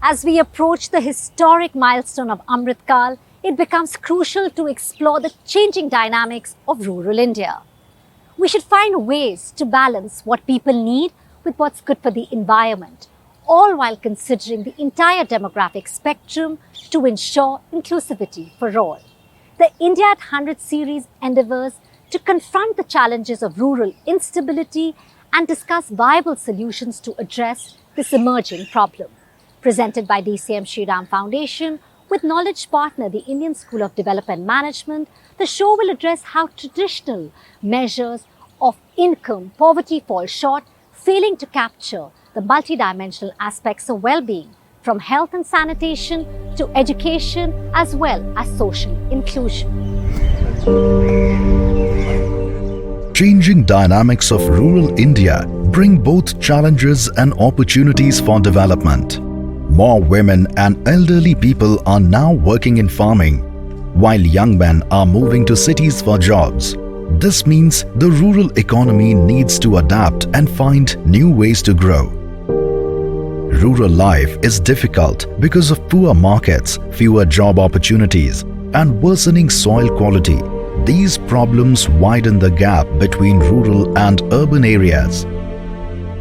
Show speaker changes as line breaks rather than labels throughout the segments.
As we approach the historic milestone of Amrit Kal, it becomes crucial to explore the changing dynamics of rural India. We should find ways to balance what people need with what's good for the environment, all while considering the entire demographic spectrum to ensure inclusivity for all. The India at 100 series endeavours to confront the challenges of rural instability and discuss viable solutions to address this emerging problem. Presented by DCM Shriram Foundation, with knowledge partner the Indian School of Development Management, the show will address how traditional measures of income poverty fall short, failing to capture the multidimensional aspects of well-being, from health and sanitation to education as well as social inclusion.
Changing dynamics of rural India bring both challenges and opportunities for development. More women and elderly people are now working in farming, while young men are moving to cities for jobs. This means the rural economy needs to adapt and find new ways to grow. Rural life is difficult because of poor markets, fewer job opportunities, and worsening soil quality. These problems widen the gap between rural and urban areas.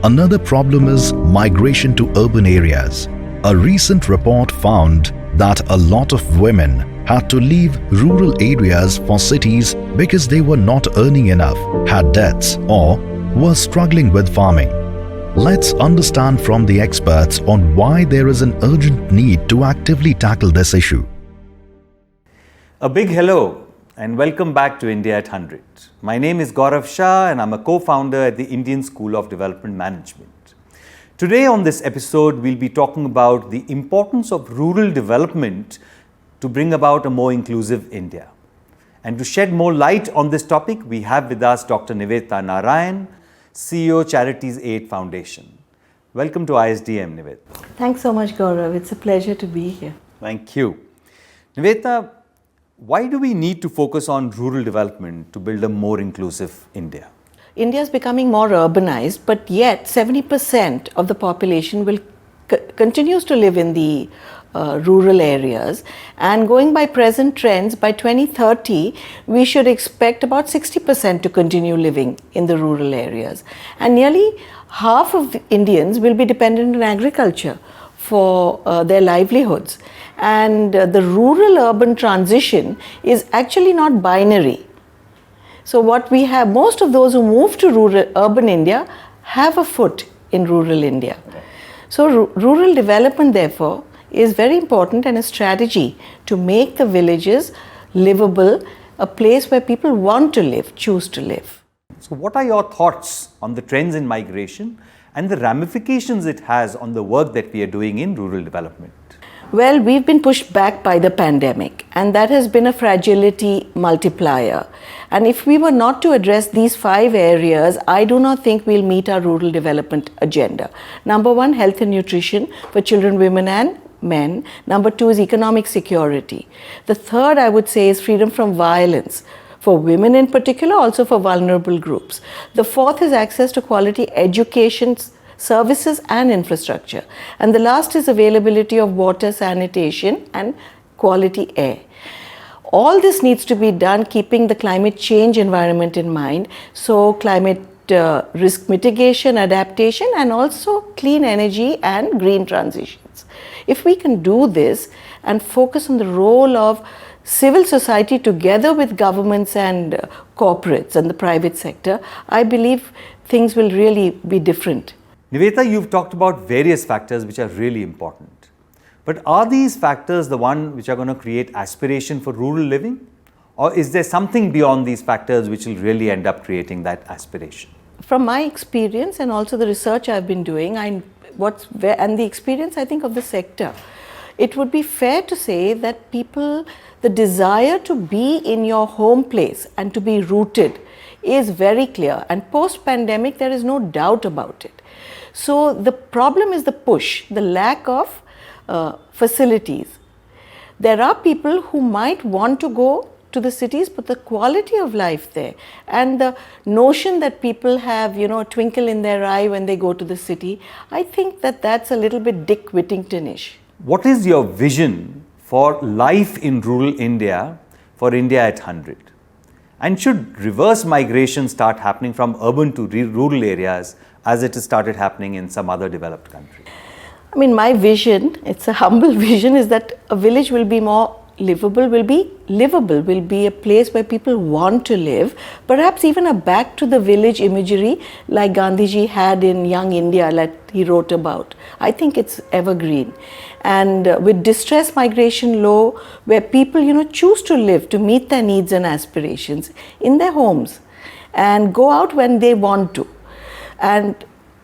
Another problem is migration to urban areas. A recent report found that a lot of women had to leave rural areas for cities because they were not earning enough, had debts, or were struggling with farming. Let's understand from the experts on why there is an urgent need to actively tackle this issue.
A big hello and welcome back to India at 100. My name is Gaurav Shah and I'm a co-founder at the Indian School of Development Management. Today on this episode, we'll be talking about the importance of rural development to bring about a more inclusive India. And to shed more light on this topic, we have with us Dr. Nivedita Narayan, CEO, Charities Aid Foundation. Welcome to ISDM, Nivedita.
Thanks so much, Gaurav. It's a pleasure to be here.
Thank you. Nivedita, why do we need to focus on rural development to build a more inclusive India?
India is becoming more urbanized, but yet 70% of the population will continues to live in the rural areas. And going by present trends, by 2030, we should expect about 60% to continue living in the rural areas. And nearly half of Indians will be dependent on agriculture for their livelihoods. And the rural-urban transition is actually not binary. So what we have, most of those who move to urban India have a foot in rural India. So rural development, therefore, is very important and a strategy to make the villages livable, a place where people want to live, choose to live.
So what are your thoughts on the trends in migration and the ramifications it has on the work that we are doing in rural development?
Well, we've been pushed back by the pandemic, and that has been a fragility multiplier. And if we were not to address these 5 areas, I do not think we'll meet our rural development agenda. Number 1, health and nutrition for children, women and men. Number 2 is economic security. The third, I would say, is freedom from violence for women in particular, also for vulnerable groups. The fourth is access to quality education, services and infrastructure. And the last is availability of water, sanitation and quality air. All this needs to be done keeping the climate change environment in mind. So climate risk mitigation, adaptation and also clean energy and green transitions. If we can do this and focus on the role of civil society together with governments and corporates and the private sector, I believe things will really be different.
Nivedita, you've talked about various factors which are really important. But are these factors the one which are going to create aspiration for rural living? Or is there something beyond these factors which will really end up creating that aspiration?
From my experience and also the research I've been doing and the experience I think of the sector, it would be fair to say that people, the desire to be in your home place and to be rooted is very clear, and post-pandemic there is no doubt about it. So the problem is the push, the lack of facilities. There are people who might want to go to the cities, but the quality of life there and the notion that people have, a twinkle in their eye when they go to the city, I think that that's a little bit Dick Whittington-ish.
What is your vision for life in rural India for India at 100? And should reverse migration start happening from urban to rural areas as it has started happening in some other developed countries?
I mean, my vision, it's a humble vision, is that a village will be more livable, will be a place where people want to live, perhaps even a back to the village imagery like Gandhiji had in Young India that he wrote about. I think it's evergreen. And with distress migration low, where people, choose to live to meet their needs and aspirations in their homes and go out when they want to. And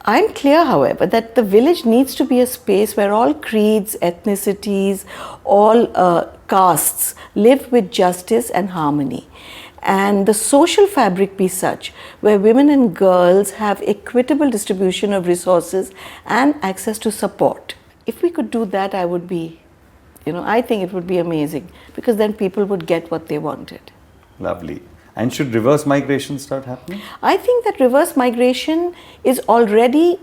I'm clear, however, that the village needs to be a space where all creeds, ethnicities, all castes live with justice and harmony. And the social fabric be such where women and girls have equitable distribution of resources and access to support. If we could do that, I would be, I think it would be amazing, because then people would get what they wanted.
Lovely. And should reverse migration start happening?
I think that reverse migration is already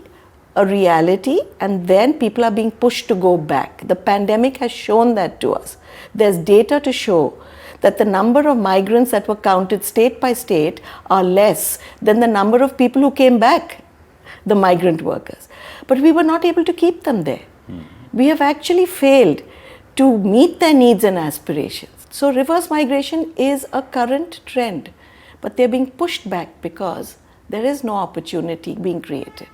a reality, and then people are being pushed to go back. The pandemic has shown that to us. There's data to show that the number of migrants that were counted state by state are less than the number of people who came back, the migrant workers. But we were not able to keep them there. We have actually failed to meet their needs and aspirations. So reverse migration is a current trend, but they're being pushed back because there is no opportunity being created.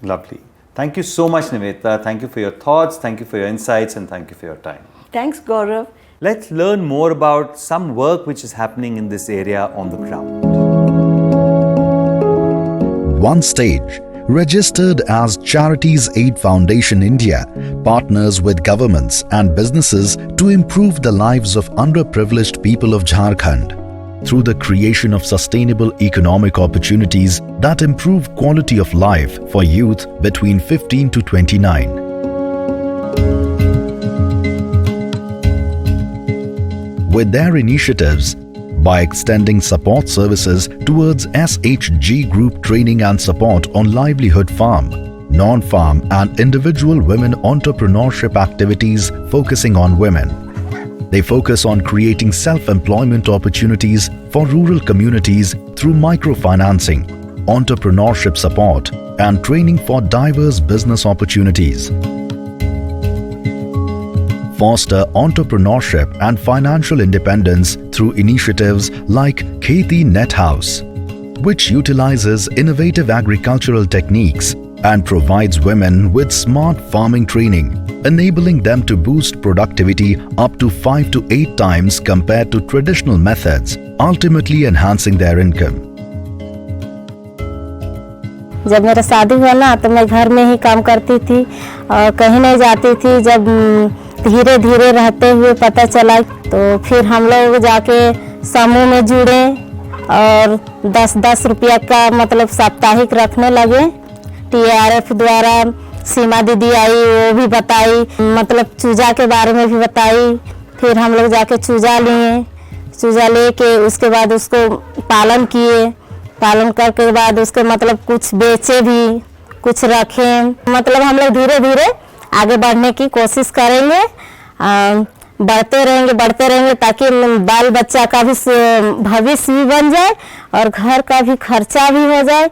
Lovely. Thank you so much, Nivedita. Thank you for your thoughts, thank you for your insights, and thank you for your time.
Thanks, Gaurav.
Let's learn more about some work which is happening in this area on the ground.
One Stage, registered as Charities Aid Foundation India, partners with governments and businesses to improve the lives of underprivileged people of Jharkhand through the creation of sustainable economic opportunities that improve quality of life for youth between 15 to 29. With their initiatives, by extending support services towards SHG group training and support on livelihood farm, non-farm and individual women entrepreneurship activities focusing on women. They focus on creating self-employment opportunities for rural communities through microfinancing, entrepreneurship support and training for diverse business opportunities. Foster entrepreneurship and financial independence through initiatives like Kheti Net House, which utilizes innovative agricultural techniques and provides women with smart farming training, enabling them to boost productivity up to 5 to 8 times compared to traditional methods, ultimately enhancing their income.
जब मेरा शादी हुआ ना तो मैं घर में ही काम करती थी और कहीं नहीं जाती थी। जब धीरे धीरे रहते हुए पता चला तो फिर हम लोग जाके समूह में जुड़े और 10-10 रुपया का मतलब साप्ताहिक रखने लगे। TRF द्वारा सीमा दीदी आई, वो भी बताई, मतलब चूजा के बारे में भी बताई। फिर हम लोग जाके चूजा लिए, चूजा लेके उसके बाद उसको पालन किए, पालन करके बाद उसके मतलब कुछ बेचे भी, कुछ रखे। मतलब हम लोग धीरे धीरे आगे बढ़ने की कोशिश करेंगे, बढ़ते रहेंगे ताकि बाल बच्चा का भी भविष्य भी बन जाए और घर का भी खर्चा भी हो जाए।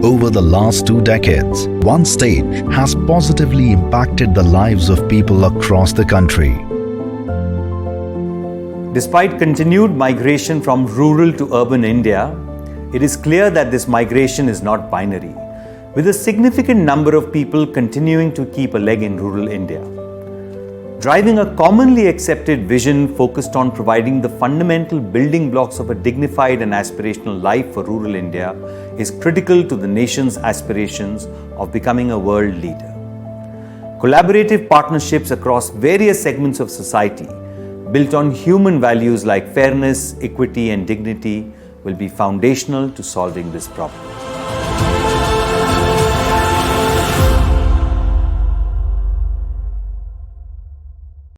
Over the last 2 decades, One Stage has positively impacted the lives of people across the country.
Despite continued migration from rural to urban India, it is clear that this migration is not binary, with a significant number of people continuing to keep a leg in rural India. Driving a commonly accepted vision focused on providing the fundamental building blocks of a dignified and aspirational life for rural India is critical to the nation's aspirations of becoming a world leader. Collaborative partnerships across various segments of society, built on human values like fairness, equity, and dignity, will be foundational to solving this problem.